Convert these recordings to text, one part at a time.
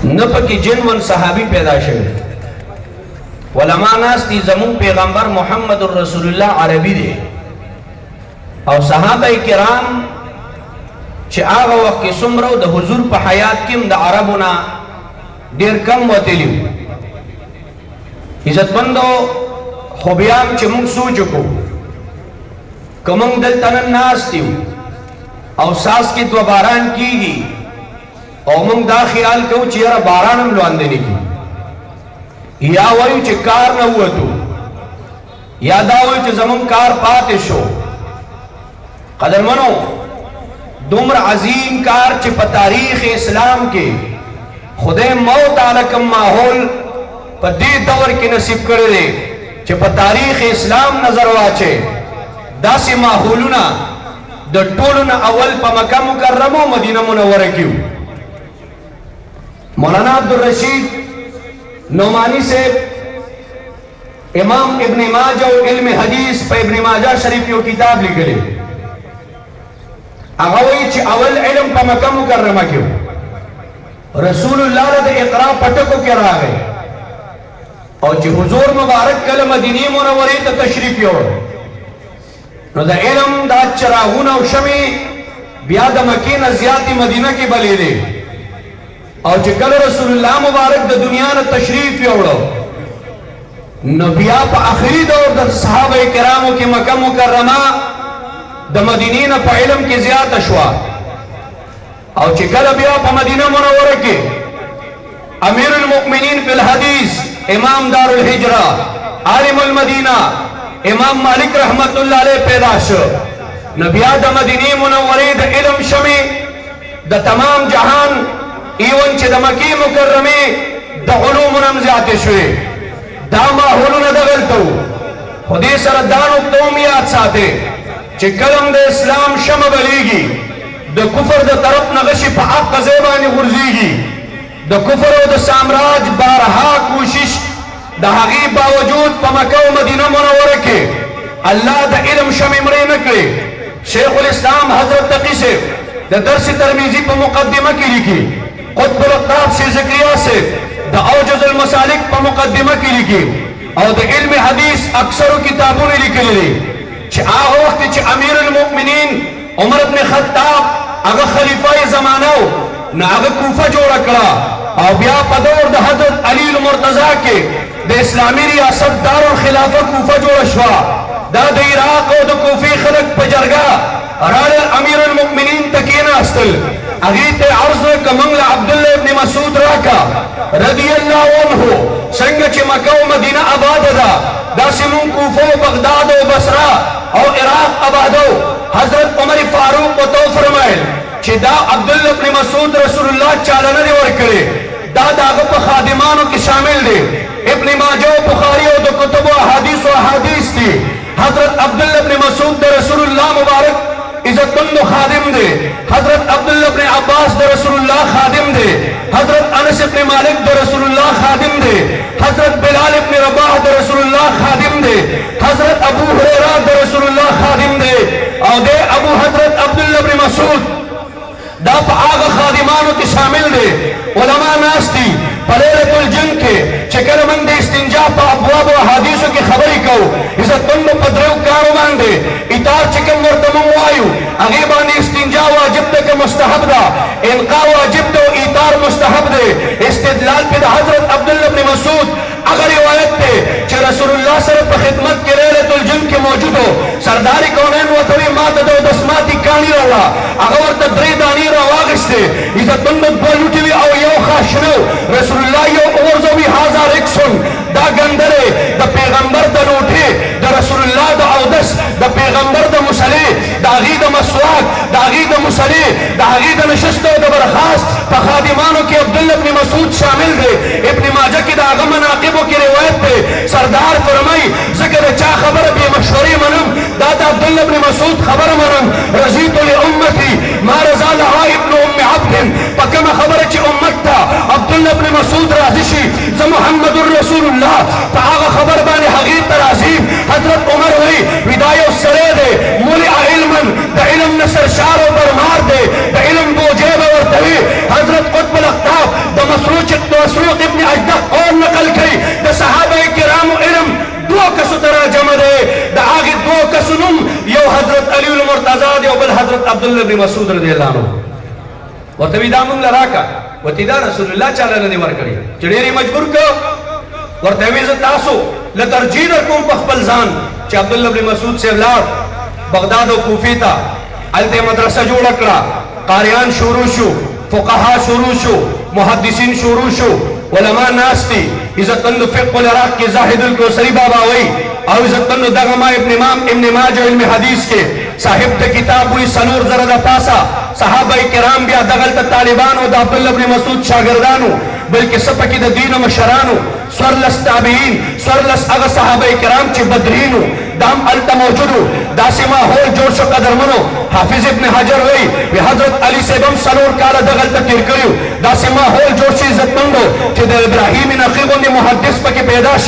न पकी जिन वन सहाबी पैदा शवे वलमा नास्ती जमून पैगंबर मोहम्मद रसूलुल्लाह अरबी दे और सहाबा किराम चे आगा वक्त के सुमरो द हुजूर पे हयात किम द अरबुना देर कम वतेलियो इज्जतमंदो खुबियाम चे मुंग सूचको कमंग दल तनन नास्तियो और सास की तो बारान कीगी और मुंग दा ख्याल को चेहरा बारानम लुआन देने की या वही चे कार न हुआ तो या दावई चे जमन कार पाते शो कदर मनो दुमर अजीम कार चे तारीख इस्लाम के खुदे मौत आलकम माहौल पर दे दौर के नसीब करे दे चे तारीख इस्लाम नजर वाचे दासी माहौलुना द टोलुना अवल प मक्का मुकर्रमा मदीना मुनव्वरा क्यों मौलाना अब्दुल रशीद नौमानी से इमाम इब्न माजा इल्म हदीस पे इब्न माजा शरीफ यो किताब लिखे अगवई अवल इल्म प मक्का मुकर्रमा क्यों रसूलुल्लाह ने इकरा पटको के रहा है और जो हुजूर मुबारक कल मदीने मुनव्वरे त तशरीफ यो नो द इल्म दा चरागुना उशमी बिया द मक्के न ज़ियाती मदीना के बले दे और जो कल रसूलुल्लाह मुबारक द दुनिया न तशरीफ योड़ो नबिया प आखिरी दौर द सहाबा किरामों के मक्का मुकर्रमा द मदीने न प इल्म के ज़ियात अशवा और जो कल बिया प मदीना मुनव्वरा के अमीरुल मुमिनीन फिल हदीस इमाम दारुल हिजरा आलिमुल मदीना इमाम मालिक रहमतुल्लाह अलैह पैदाश नबिया द मदीने मुनव्वरे द इल्म शमी द तमाम जहान इवन चे द मक्के मुकर्रमे द उलूम नमज़ात शुए दा माहौल न दगलतो खुदे सरदान उक्तोमियात साथे चे कलम द इस्लाम शम बलीगी द कुफर द तरफ नगशी प आप कज़ेबानी गुर्जीगी द कुफर द साम्राज बारहा कोशिश द हगी बावजूद प मक्का व मदीना मुनव्वरा के अल्लाह द इल्म शमी मरे नकले शेखुल इस्लाम हजरत तकी से द दर्स तरमीजी प मुकद्दिमा की लिखी क़ुत्बुल अक़ताब से ज़िक्रिया से द औजुज़ुल मसालिक प मुकद्दिमा की लिखी और द इल्म हदीस अक्सर किताबों ने लिखी ले च आ वक्त च अमीरुल मुमिनीन उमर इब्न खत्ताब अगर खलीफा ज़माना न अगर कूफा जोड़ा करा और बिया पदौर द हज़रत अली मुर्तज़ा के द इस्लामी रियासत दारुल खिलाफा कूफा जोड़ा शवा दा द इराक और द कूफी खलक पजरगा राल अमीरुल मुमिनीन तकीना अस्तल अगीत अर्ज़ कमंगला अब्दुल्लाह इब्न मसूद राका रदियल्लाहु अन्हु संग च मक्का व मदीना आबाद दा दासिमुन कूफा बगदाद व बसरा और इराक आबादो हजरत उमर फारूक को तो फरमाइल दा अब्दुल्लाह इब्न मसूद रसूलुल्लाह चालना दे और करे दा दाग प खादिमानों के शामिल दे इब्न माजा बुखारी और कुतुब अहादीस व अहादीस थी हजरत अब्दुल्लाह इब्न मसूद रसूलुल्लाह मुबारक इज्जतमंद खादिम दे हजरत अब्दुल्लाह इब्न अब्बास द रसूलुल्लाह खादिम दे हजरत अनस इब्न मालिक द रसूलुल्लाह खादिम दे हजरत बिलाल इब्न रबाह द रसूलुल्लाह खादिम दे हजरत अबू हुरैरा द रसूलुल्लाह खादिम दे और दे अबू हजरत अब्दुल्लाह इब्न मसूद दा आग खादिमानों के शामिल दे उलमा नास्ती पलेरतुल जंग के चकर मंदे इस्तिंजा पा अबवाब हदीसों की खबरी को इज्जत बंद पदरव कारो मांदे इतार चिकन मर्तमम वायु अगेबानी इस्तिंजा वाजिब के मुस्तहब दा इनका वाजिब तो इतार मुस्तहब दे इस्तिदलाल पे हजरत अब्दुल्लाह इब्न मसूद अगर रिवायत पे च रसूलुल्लाह सल्लल्लाहु अलैहि खिदमत के लैलतुल जंग के मौजूद हो सरदारी कौनैन व तवी मात दो दसमाती कानी रहा अगर तदरी दानी रवागस्ते इज्जत बंद बोलुटी औ यो खाशनो रसूलुल्लाह यो ओरजो भी हजार एकसन दा गंदरे द पैगंबर द लूठे द रसूलुल्लाह द औदस द पैगंबर द मुसले द अगीद मसवाक द अगीद मुसले द अगीद नशस्तो द बरखास्त फखादिमानों के अब्दुल्लाह इब्न मसूद शामिल थे इब्न माजा की दाग मनाकिबों की रिवायत पे सरदार फरमाई जिक्र चा खबर भी मशवरे मनम दादा अब्दुल्लाह इब्न मसूद खबर मनम रज़ीतु लि उम्मती मा रज़ा लहा इब्न उम्म अब्द पकम खबर च उम्मत था अब्दुल्लाह इब्न मसूद राज़िशी ज मुहम्मदुर रसूलुल्लाह तागा खबर बाने हकीकत राज़ीम हजरत उमर हुई विदाय सरे दे मुली इल्मन द इल्म नसर शार और बरमार दे द इल्म बोजेब और तवी हजरत क़ुत्बुल अक़ताब द मसरूच मसरूक इब्न अजदक और नकल कई द सहाबा किराम इल्म दो कसु तरह जमा दे द आगे दो कसुनुम यो हजरत अली उल मुर्तजा दे और हजरत अब्दुल्लाह इब्न मसूद रदियल्लाहु अन्हु व तविदामुन लराका व तिदा रसूलुल्लाह सल्लल्लाहु अलैहि वसल्लम चढ़ेरी मजबूर को वर तवीज तासो ल तरजीह को पखपल जान च अब्दुल्लाह इब्न मसूद से औलाद बगदाद और कूफी था अलते मदरसा जोड़ करा कारियान शुरू शु फुकाहा शुरू शु मुहद्दिसीन शुरू शु उलमा नास्ती इज्जतमंद फिक़्ह इराक के जाहिदुल कोसरी बाबा वही और इज्जतमंद दगमा इब्न माजा इल्म हदीस के साहिब ते किताब हुई सनूर जरदा पासा सहाबा किराम बिया दगल त तालिबान और अब्दुल्लाह इब्न मसूद शागिर्दानु बल्कि सपकी द दीन मशरानु स्वरलस ताबीन स्वरलस अग सहाबा किराम चे बदरीनु दाम अलता मौजूदु दासिमा होल जोर शो कदर मनो हाफिज इब्न हजर वही वे हजरत अली से बम सनूर काला दगल त तिर करियो दासिमा होल जोर से इज्जतमंदो चे द इब्राहिम नकी गुंदे मुहद्दिस पके पैदाश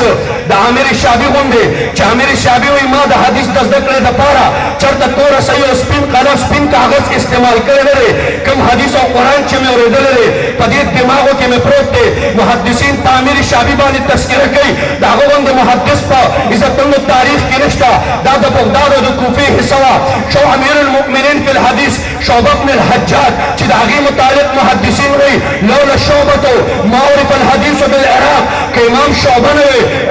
द आमिर शाबी गुंदे चे आमिर शाबी हुई मा द हदीस दसदकले द पारा चरता तोरा सही स्पिन कलम स्पिन कागज इस्तेमाल करे रे कम हदीस और कुरान चे में उरेदल रे पदीर दिमागो के में प्रोते मुहद्दिसीन तामिर शाबी बानी तस्करा कई दागो गुंदे मुहद्दिस पा इज्जतमंद तारीख की रिश्ता दाद बगदाद और कूफी हिस्सा शो अमीरुल मुमिनीन फिल हदीस शोबा इब्न अल-हज्जाज चिदागी मुतालिक मुहद्दिसीन रही लौला शोबतो मारिफ अल हदीस बिल इराक के इमाम शोबा ने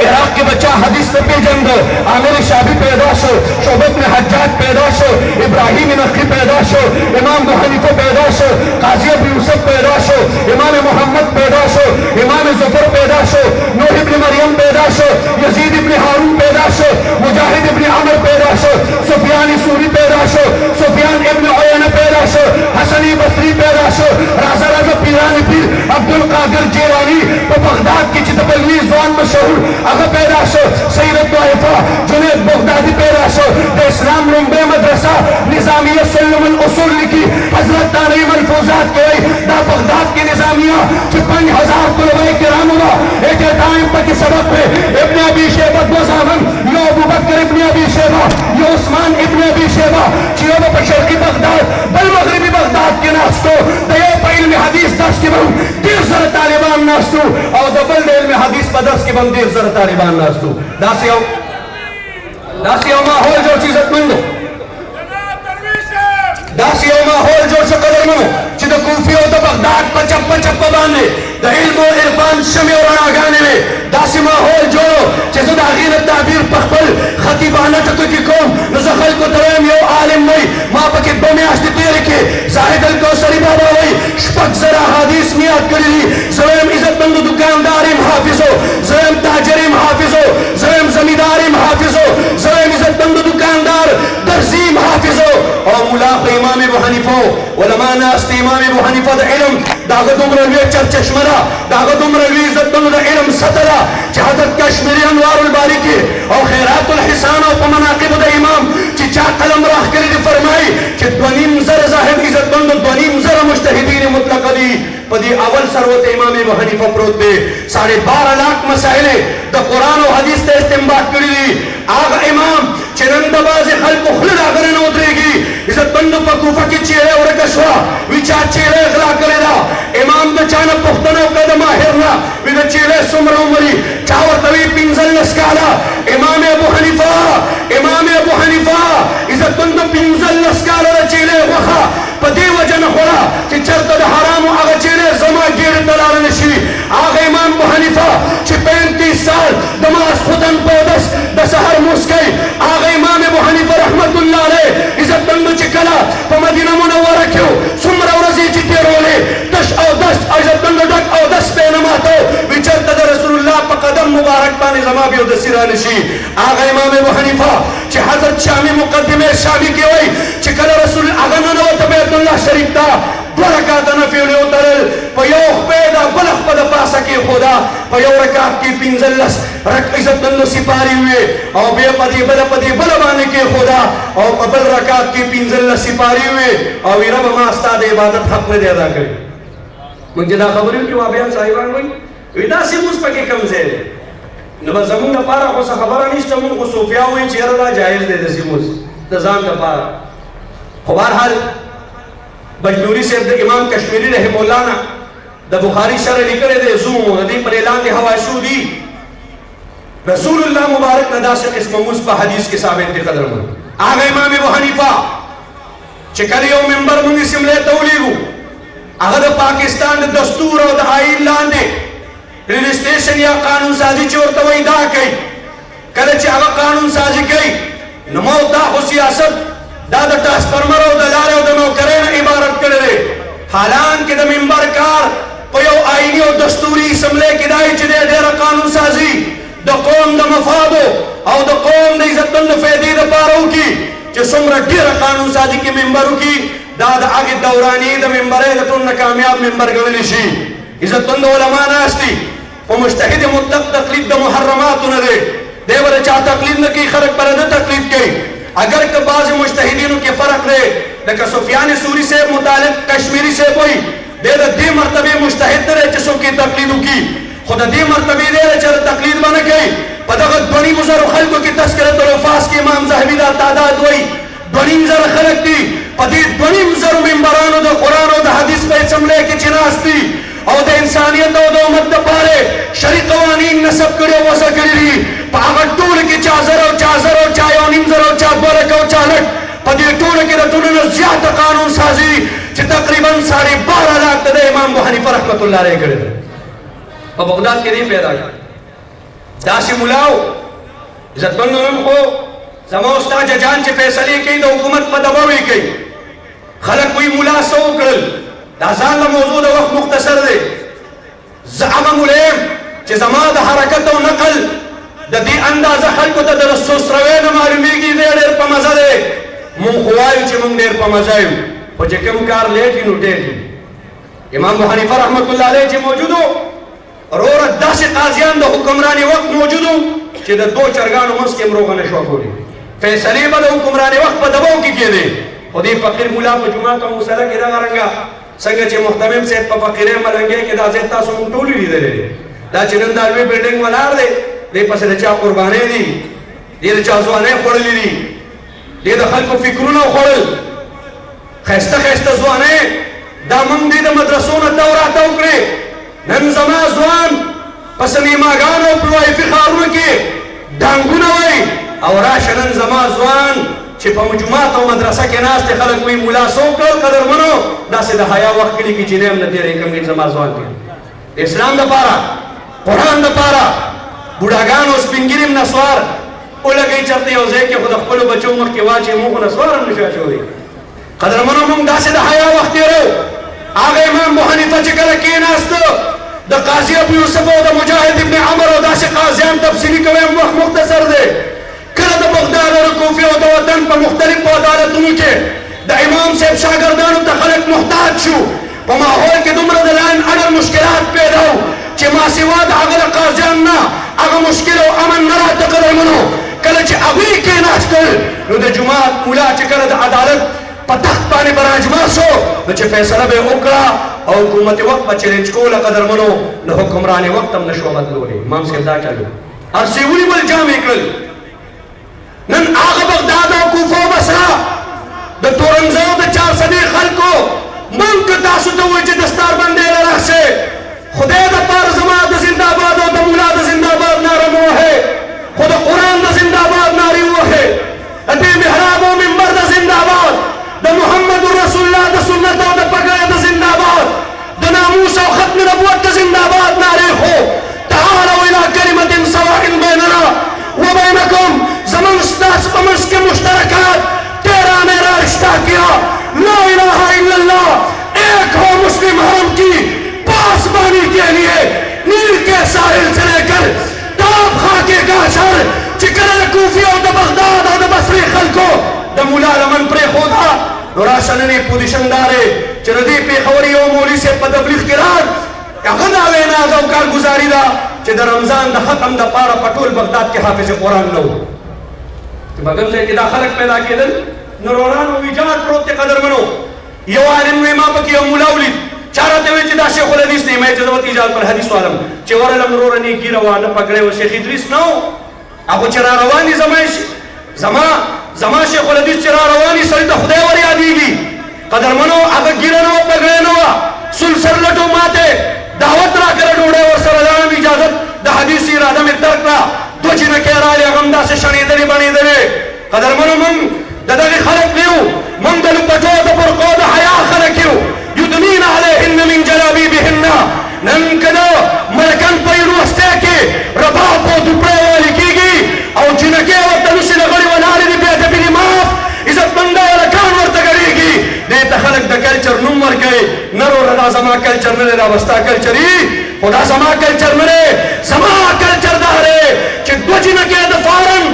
इराक के बच्चा हदीस से पेजन दो आमिर शाबी पैदा शो शोबा इब्न हज्जाज पैदा शो इब्राहिम नखी पैदा शो इमाम अबू हनीफा पैदा शो काजी अबू यूसुफ पैदा शो इमाम मोहम्मद पैदा शो इमाम ज़ुफर पैदा शो नूह इब्न मरियम पैदा शो यजीद इब्न हारून पैदा शो मुजाहिद इब्न अमर पैदा शो सुफियान सूरी पैदा शो सुफियान इब्न उयैना पैदा शो हसन बसरी पैदा शो राजा राजा पीरानी पीर अब्दुल कादिर जिलानी तो बगदाद की चितबलवी ज़बान मशहूर अगर पैदा शो सैयद तौइफा जुनैद बगदादी पैदा शो द इस्लाम लुम्बे मदरसा निजामिया सुल्लुल उसूल लिखी हजरत तानी मलफूजात के दा बगदाद की निजामिया 5000 तुलबा किराम हुआ एक टाइम तक सबक पे इब्न अबी शैबा दो साहब यो अबू बकर इब्न अबी शैबा यो उस्मान इब्न अबी शैबा चियो पर शर्की बगदाद बल मगरिबी बगदाद के नास्तो दया पे इल्म हदीस दस के बम देर सर तालिबान नास्तो और दबल दे इल्म हदीस पर 10 के बम देर सर तालिबान नास्तो दासियों माहौल जो चीज मंदो दासियों माहौल जो कदर मनो चिद कूफी और बगदाद पर चप्पा बांधे द इल्म और इरफान शमी और आगाने में दासी माहौल जो जैसे दागीर ताबीर पखल खतीबाना चतु की कौम नजखल को तराम यो आलिम नहीं मां पके दो में आस्ते तेरे के जाहिद अल कौसरी बाबा वही शपक जरा हदीस मियाद करी ज़रम इज्जतमंद दुकानदार हाफिजो ज़रम ताजर हाफिजो ज़रम जमींदार हाफिजो ज़रम इज्जतमंद दुकानदार दर्जी हाफिजो और मुलाक इमाम अबू हनीफा उलमा नास्त इमाम अबू हनीफा द इल्म दागत उम्र वे चश्मरा दागत उम्र वे इज्जतमंद द इल्म सतरा हज़रत कश्मीरी अनवारुल बारी के और खैरातुल हिसान और मनाकिब द इमाम चिचा कलम राह करे फरमाई कि ध्वनिम जर जाहिर इज्जतमंद ध्वनिम जर मुज्तहिदीन मुतलक अली पदी अवल सरवत इमाम अबू हनीफा प्रोत दे 12.5 लाख मसाइले द कुरान और हदीस से इस्तेमाल करी आग इमाम चरंदबाज खल्क खुलद अगर न उतरेगी इज्जतमंद पकूफा की चेहरे और कशवा विचार चेहरे अखला करेगा इमाम द चाना पुख्तनो कदम हिरना विद चेहरे सुमर उमरी चावर तवी पिंजल नस्काला इमाम अबू हनीफा इज्जतमंद पिंजल नस्काला चेहरे वखा पदी वजन खोला कि चरत द हराम आगे चेहरे जमा गिर दलाल नशी आगे इमाम अबू हनीफा 35 साल नमाज खुदन पोदस द सहर मुस्कई आगे इमाम अबू हनीफा रहमतुल्लाह अलैह इज्जतमंद चिकला तो मदीना मुनव्वरा क्यों सुमरा रजी चिते रोले दश और दस इज्जतमंद डक और दस पे नमातो विचर तद रसूलुल्लाह पर कदम मुबारक पाने जमा भी उद सिरानशी आगे इमाम अबू हनीफा च हजरत शामी मुकद्दमे शामी के वही चिकला रसूल आगे न तबे अब्दुल्लाह शरीफ ता बरकात नफिल उतरल पयो पैदा बलख पद पासा के खुदा पयो रकात की पिंजलस रक इज्जतमंद सिपारी हुए और बेपदी बलवाने के खुदा और कबल रकात की पिंजलस सिपारी हुए और रब मास्ताद इबादत हक में अदा करे मुझे ना खबर कि वाबियान साहिबान हुई विदा से मुझ पके कमजे नबा जमुन का पारा को खबर नहीं चमुन को सोफिया हुई चेहरा जायज दे दे सिमुस तजान का पारा खबर हाल बजनूरी से इमाम कश्मीरी रहे मौलाना د بخاری شرح لیکلی دی زوم د دې پر اعلان دی حواشو دي رسول الله مبارک نه داسې قسم موږ په حدیث کې ثابت دی قدرمن هغه امام ابو حنیفه چې کله یو منبر مونږ سیملې ته ولیږو هغه د پاکستان د دستور او د آئین لاندې رجسټریشن یا قانون سازی چې ورته وایي دا کوي کله چې هغه قانون سازی کوي نو مو دا خو سیاست دا د ټرانسفرمر او د لارې او د نوکرۍ نه عبارت کړی دی حالانکې د منبر کار په یو آئیني او دستوري اسمبلۍ کې دا چې دی ډېره قانون سازي د قوم د مفادو او د قوم د عزتمند د فایدې دپاره وکړي چې څومره ډېره قانون سازي کې منبر وکړي دا د هغې دوراني د منبرۍ د ټول نه کامیاب منبر ګڼلی شي عزتمند علما ناست دي په مجتهد مطلق تقلید د محرماتو نه دی دی به د چا تقلید نه کوي خلک به د تقلید کوي اگر که بعض مجتهدینو کې فرق دی لکه سفیان ثوری صاحب متعلق کشمیری صاحب وایي دی د دې مرتبې مجتهد نه دی چې څوک یې تقلید وکړي خو د دې مرتبې دی چې د تقلید به نه کوي په دغه 2.5 خلکو کې تذکرة الحفاظ کې امام ذهبي دا تعداد وایي 2.5 خلک دي په دې 2.5 منبرانو د قرآن او د حدیث په اسمبلۍ کې چې ناست دي او د انسانیت او د امت دپاره شرعي قوانین نصب کړي او وضع کړي دي په هغه ټولو کې چا زر او چا 1.5 او چا 2 لکه او چا لک په دې ټولو کې د ټولو نه زیاته قانون سازي چې تقریبا 12.5 لاک د امام ابو حنیفه رحمت الله علیه کړی دی په بغداد کې دی پیدا داسې ملاو عزتمندو نن خو زما استاد جان چې فیصلې کوي د حکومت په دباو یې کوي خلک وایي ملا څه وکړل دا ځان له موضوع د وخت مختصر دی زه هغه ملا یم چې زما د حرکت او نقل د دې اندازه خلکو ته د سوسروۍ نه معلومېږي دی ډېر په مزه دی مونږ خو وایو چې مونږ ډېر په مزه یو خو چې کوم کار لیټ وي نو ډېر وي امام ابو حنیفه رحمت الله علیه چې موجود و وروره داسې قاضیان د حکمراني وخت موجود و چې د دو چرګانو منځ کې هم روغه نه شوه کولی فیصلې به د حکمراني وخت په دباو کې کېدې خو دې فقیر ملا په جومات او مسله کې دغه رنګه څنګه چې محتمم صاحب په فقیرۍ ملنګۍ کې دا ځای تاسو مونږ ټول لیدلی دی دا چې نن دا لوی بلډنګ ولاړ دی دې پسې د چا قربانۍ دي دې د چا ځوانۍ خوړلي دي دې د خلکو فکرونه وخوړل ښایسته ښایسته ځوانۍ دا مونږ دې د مدرسو نه تو راته وکړې نن زما ځوان په سینماګانو او په وایفي ښارونو کې ډانګونه وایي او راشه نن زما ځوان چې په جومات او مدرسه کې ناست دی خلک وایي ملا څه وکړل قدرمنو داسې د حیا وخت کلي کې چې دی هم نه تېری کوم زما ځوان دی د اسلام دپاره قرآن دپاره بوډاګانو سپین ږیري هم نسوار ولګئ چېرته یو ځای کې خو د خپلو بچو مخکې واچوي موږ خو نسوار هم نشو اچولی قدرمنو موږ داسې د حیا وخت تېرو هغه امام ابو حنیفه چې کله کېناسته د قاضي ابو یوسف او د مجاهد ابن عمر او داسې قاضیان تفصیلي کوي هم وخت مختصر دی کله د بغداد او د کوفې او د وطن په مختلفو عدالتونو کې د امام صاحب شاګردانو ته خلک محتاج شو په ماحول کې دومره د لاین اړل مشکلات پیدا و چې ما سوا د هغه د قاضیان نه هغه مشکل او امن نه راته قدرمنو کله چې هغوی کېناستل نو د جومات ملا چې کله د عدالت په تخت باندې به راجمع شو نو چې فیصله به یې وکړه او حکومت وخت به چلنج کوله قدرمنو نو حکمرانې وخت هم نه شوه بدلولی امام صاحب دا چلو هر څه یې ونیول جامې کړل نن هغه بغداد او کوفه او بصره د تورنزو د 400 خلکو مونږ که تاسو ته وایي چې دستار بندۍ له راشئ خدای دپاره زما د زنده‌باد او د ملا د زنده‌باد ناره مه وهئ خو د قرآن د زنده‌باد نارې ووهئ د دې محراب او منبر د زنده‌باد د محمد رسول الله د سنت او د پګړۍ د زنده‌باد د ناموس او ختم نبوت د زنده‌باد نارې خو تعالوا الى كلمة سواء بيننا وبينكم زمن ستاس په منځ کې مشترکات تیرا میرا رشتہ کیا لا الہ الا اللہ ایک ہو مسلم حرم کی پاسبانی کے لیے نیل کے ساحل سے لے کر تاب خاکے کا شر چکر کوفی او د بغداد او د بصرې خلکو د مولا لمن پرې ښوده نو راشه نن یې پوزیشن دا دی چې د دې پېښور یو مولوي صاحب په تبلیغ کې راغ هغه دا وینا ده او کارګزاري ده چې د رمضان د ختم دپاره په ټول بغداد کې حافظ قرآن نه و چې په کوم ځای کې دا خلک پیدا کېدل نو روانو ایجاد پروت دی قدرمنو یو عالم وی ما پکې یو ملا ولید چا راته ویل چې دا شیخ الحدیث دی ما یې چې زه ورته ایجاد پر حدیث والم چې ورلم وروره نه یې ږیره وه نه پګړۍ وه شیخ ادریس نه و هغه چې را روان دي زما شیخ الحدیث چې را روان دي سړي ته خدای ور یادېږي قدرمنو هغه ږیره نه وه پګړۍ نه وه سلسر لټو ماته قدر منو من ددغي خلق ليو من دلو بجود برقود حياة خلقيو يدنين عليهن من جلابيبهن ننكدا ملكن پيرو استيكي ربابو دبري والكيگي او جنكي وطنسي لغري ونالي دي بيت بني ماف عزت مندا ولكان ورتگريگي دیتا خلق دا کلچر نمور گئی نرو ردا زما کلچر نرے رابستا کلچری خدا زما کلچر نرے زما کلچر دارے چھ دو جنکے دفارن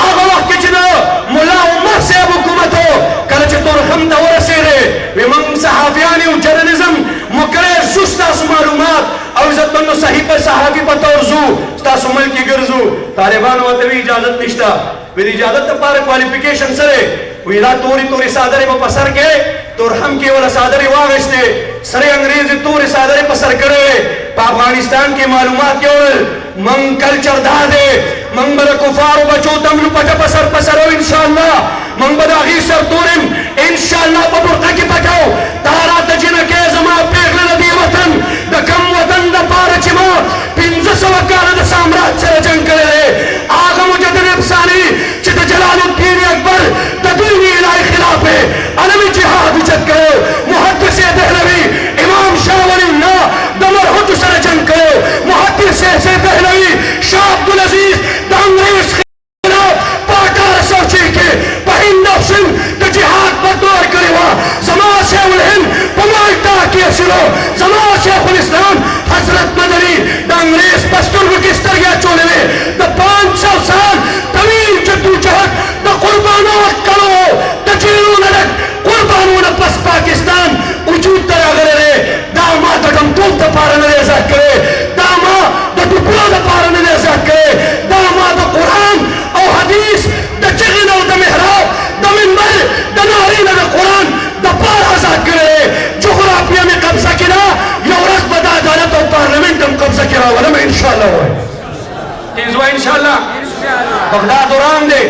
آغا وقت چنا ملا عمر سے حکومتو کلچ تورخم دا ورسیرے ومن صحافیانی و جرنزم مکرے سستاس معلومات او عزت منو صحیح پر صحافی پر تورزو ستاسو ملکی گرزو طالبان وطوی اجازت نشتا وید اجازت پار کوالیفیکیشن سرے ویلا توری سادری با پسر کے تورخم کی والا سادری واغشتے سرے انگریزی توری سادری پسر کرے پا افغانستان کی معلومات کیول من کلچر دا دے من بدا کفار و بچو تملو پتا پسر ہو انشاءاللہ من بدا غیر سر تورم انشاءاللہ پا برقا کی پتاو تارا تجنہ کے زمان پیغل ندی وطن دا کم وطن دا پارا چما پینزا سوکانا دا سامراج سر جنگ کرے رہے آغا مجدد افسانی چیتا جلال الدین اکبر دا دینی الہی خلاف ہے علمی جہاد اجت کرو محدث دہلوی امام شاہ ولی اللہ دا مرحوت سر جنگ کرو محدث دہلوی شاہ عبدالعزیز دا انگریز خلاف پاکار سوچی کے پہند افسن دا جہاد پر دور کرے ہوا زمان شیخ الہند پمائتا کیا سلو زمان شیخ الاسلام حضرت مدنی دا انگریز پستر کو کس طرح گیا چولے میں دا 500 سال طویل جدو جہد دا قربانات کرو دا جیلون لگ قربانون پس پاکستان وجود در اگر رہے داما دا دمتول دا پارن ریزت کرے داما دا دپلو دا پارن ریزت کرے داما دا قرآن او حدیث دا چغن او دا محراب دا منبر دا نارین دا قرآن دا پار آزاد کرے جغرافیہ میں قبضہ کنا یورق بدا عدالت او پارلمنٹ ہم قبضہ کرا ولم انشاءاللہ ہوئے تیزوہ انشاءاللہ بغداد ورام دے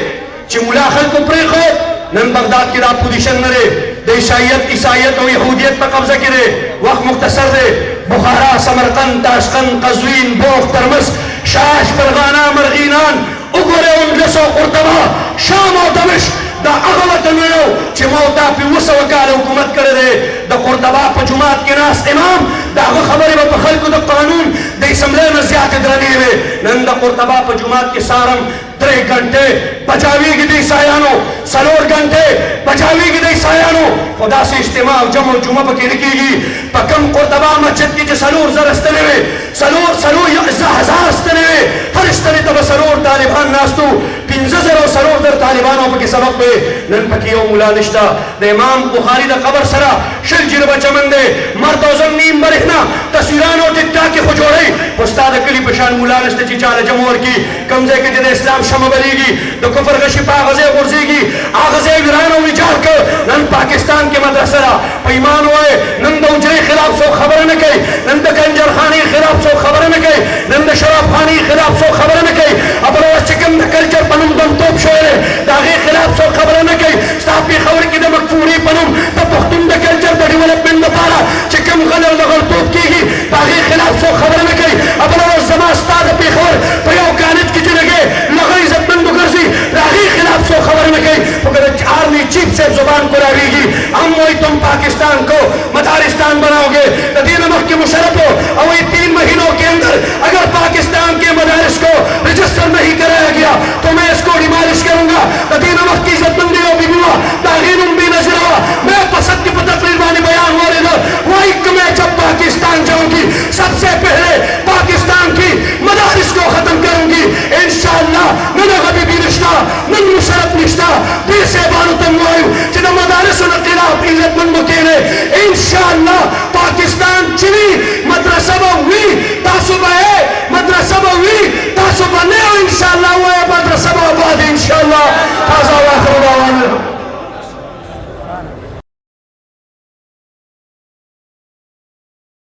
چی ملا خلق پریخو نن بغداد کی دا پوزیشن نرے دا عیسائیت و یہودیت پر قبضہ کرے وقت مختصر دے بخارا سمرقند تاشقند قزوین بوخ ترمس شاش فرغانہ مرغینان اگرے انگلس و قرطبہ شام و دمشق دا اغوط نویو چی موتا پی وسا وکال حکومت کرے دا قرطبہ پا جماعت کے ناس امام دا اغو خبری با خلق دا قانون دا اسملے نزیات درنی میں نن دا قرطبہ پا جماعت کے سارم 3 گھنٹے بچاوی کی دی سایانو سلور گھنٹے بچاوی کی دی سایانو خدا سے اجتماع جمع جمعہ پکی رکی گی پا کم قرطبہ مسجد کی جو سلور زر استنے میں سلور ہزار استنے میں ہر استنے تب سلور طالبان ناستو 15 زر و سلور در طالبانوں پکی سبق پہ نن پکیو مولا نشتا دا امام بخاری دا قبر سرا شل جربہ چمن دے مرد و زمین برہنا تصویرانو ٹکٹا کی خوجوڑی استاد کلی پشان مولا نشتا چی چال جمہور کی کمزے کے جدے اسلام شمع بلیگی دو کفر غشی پا غزے غرزیگی آغزے ویران و ویجار کر نن پاکستان کے مدرسہ را پیمان ہوئے نن دا اجرے خلاف سو خبر نکے نن دا کنجر خانی خلاف سو خبر نکے نن دا شراب خانی خلاف سو خبر نکے اب روز چکم دا کلچر پنم دم توپ شوئے دا غی خلاف سو خبر نکے ستاپی خبر کی دا مکفوری پنم دا پختم the culture the development the پارا چکم غلر دا غلطوب کی گی دا غی خلاف سو خبر نکے اب روز زماستا دا پی خبر پیو کانت کی جنگے لغی عزت مندو کرسی راغی خلاف سو خبر میں گئی مگر آرمی چیف سے زبان کو راوی گی ہم وہی تم پاکستان کو مدارستان بناؤ گے دین مخ کی مشرف ہو اور وہی 3 مہینوں کے اندر اگر پاکستان کے مدارس کو رجسٹر نہیں کرایا گیا تو میں اس کو ڈیمالش کروں گا دین مخ کی عزت مندی ہو بھی ہوا تاغین بھی نظر ہوا میں پسند کی تقریر بانی بیان ہو رہا وہی کہ میں جب پاکستان جاؤں گی سب سے پہلے پاکستان کی مدارس کو ختم کروں گی انشاءاللہ من غبی نشتا من مشرف نشتا دیسے بانو تنوائیو چنہ مدارس و نقلاب عزت من مکینے انشاءاللہ پاکستان چلی مدرسہ بوی تاسو بائے مدرسہ بوی